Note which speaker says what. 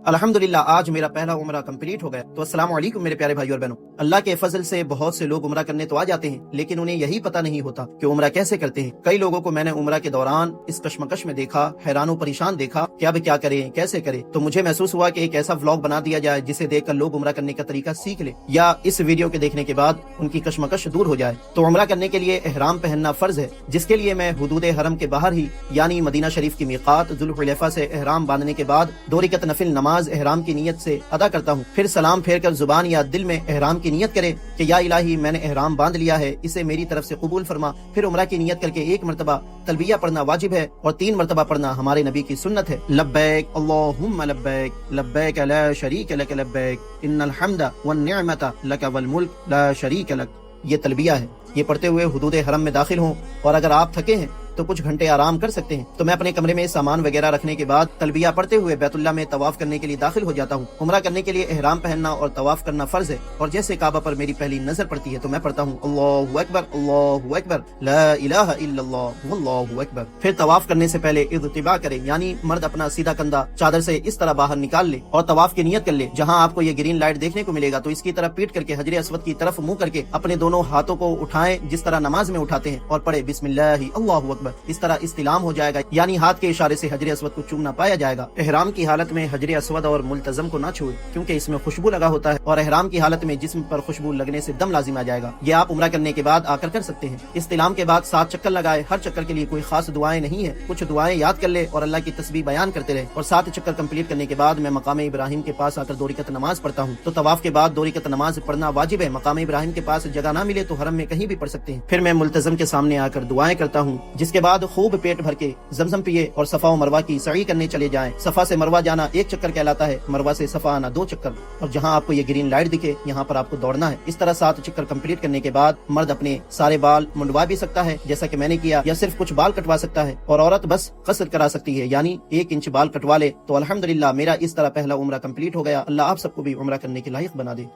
Speaker 1: अल्हम्दुलिल्लाह आज मेरा पहला उम्रा कंप्लीट हो गया। तो अस्सलाम वालेकुम मेरे प्यारे भाइयों और बहनों। अल्लाह के फजल से बहुत से लोग उम्रा करने तो आ जाते हैं, लेकिन उन्हें यही पता नहीं होता कि उम्रा कैसे करते हैं। कई लोगों को मैंने उम्रा के दौरान इस कश्मकश में देखा, हैरान परेशान देखा कि अब क्या करें, कैसे करें। तो मुझे महसूस हुआ कि एक ऐसा व्लॉग बना दिया जाए जिसे देखकर लोग उम्रा करने का तरीका सीख ले, या इस वीडियो के देखने के बाद उनकी कश्मकश दूर हो जाए। तो उम्रा करने के लिए एहराम पहनना फर्ज है, जिसके लिए मैं हुदूद हरम के बाहर ही यानी मदीना शरीफ की मीकात जुल्हुलैफा से एहराम बांधने के बाद 2 रकअत नफिल नमाज एहराम की नियत से अदा करता हूँ। फिर सलाम फेर कर जुबान या दिल में एहराम की नियत करे कि या इलाही मैंने एहराम बांध लिया है, इसे मेरी तरफ से कबूल फरमा। फिर उम्रा की नियत करके 1 मरतबा तलबिया पढ़ना वाजिब है और 3 मरतबा पढ़ना हमारे नबी की सुन्नत है। लब्बैक अल्लाहुम्मा लब्बैक, लब्बैक ला शरीक लक लब्बैक, इन्नल हम्दा वन निअमता लक वल मुल्क ला शरीक लक। ये तलबिया है। ये पढ़ते हुए हुदूद हरम में दाखिल हों, और अगर आप थके हैं तो कुछ घंटे आराम कर सकते हैं। तो मैं अपने कमरे में सामान वगैरह रखने के बाद तलबिया पढ़ते हुए बैतुल्लाह में तवाफ करने के लिए दाखिल हो जाता हूँ। उम्रा करने के लिए एहराम पहनना और तवाफ करना फर्ज है, और जैसे काबा पर मेरी पहली नजर पड़ती है तो मैं पढ़ता हूँ अल्लाहु अकबर अल्लाहु अकबर ला इलाहा इल्लल्लाह वल्लाहु अकबर। फिर तवाफ करने से पहले इत्तिबा करें, यानी मर्द अपना सीधा कंधा चादर से इस तरह बाहर निकाल ले और तवाफ की नियत कर ले। जहाँ आपको ये ग्रीन लाइट देखने को मिलेगा तो इसकी तरफ पीट करके हजरे अस्वद की तरफ मुंह करके अपने दोनों हाथों को उठाएं जिस तरह नमाज में उठाते हैं, और पढ़े बिस्मिल्लाह अल्लाहु अकबर। इस तरह इस्तिलाम हो जाएगा, यानी हाथ के इशारे से हजरे अस्वद को चूमना पाया जाएगा। एहराम की हालत में हजरे अस्वद और मुल्तजम को ना छुए, क्योंकि इसमें खुशबू लगा होता है, और एहराम की हालत में जिस्म पर खुशबू लगने से दम लाजिम आ जाएगा। ये आप उम्रा करने के बाद आकर कर सकते हैं। इस्तिलाम के बाद 7 चक्कर लगाए। हर चक्कर के लिए कोई खास दुआएं नहीं है, कुछ दुआएं याद कर ले और अल्लाह की तस्बीह बयान करते रहे। और 7 चक्कर कंप्लीट करने के बाद मैं मकाम इब्राहिम के पास आकर 2 रकअत नमाज पढ़ता हूँ। तो तवाफ के बाद 2 रकअत नमाज पढ़ना वाजिब है। मकाम इब्राहिम के पास जगह ना मिले तो हरम में कहीं भी पढ़ सकते हैं। फिर मैं मुल्तजम के सामने आकर दुआएं करता हूँ, जिसके बाद खूब पेट भर के ज़मज़म पिए और सफा और मरवा की सई करने चले जाएं। सफा से मरवा जाना 1 चक्कर कहलाता है, मरवा से सफा आना 2 चक्कर। और जहां आपको ये ग्रीन लाइट दिखे यहाँ पर आपको दौड़ना है। इस तरह 7 चक्कर कंप्लीट करने के बाद मर्द अपने सारे बाल मुंडवा भी सकता है जैसा कि मैंने किया, या सिर्फ कुछ बाल कटवा सकता है, और औरत बस कसर करा सकती है, यानी 1 इंच बाल कटवा ले। तो अल्हम्दुलिल्लाह मेरा इस तरह पहला उम्रा कंप्लीट हो गया। अल्लाह आप सबको भी उम्रा करने के लायक बना दे।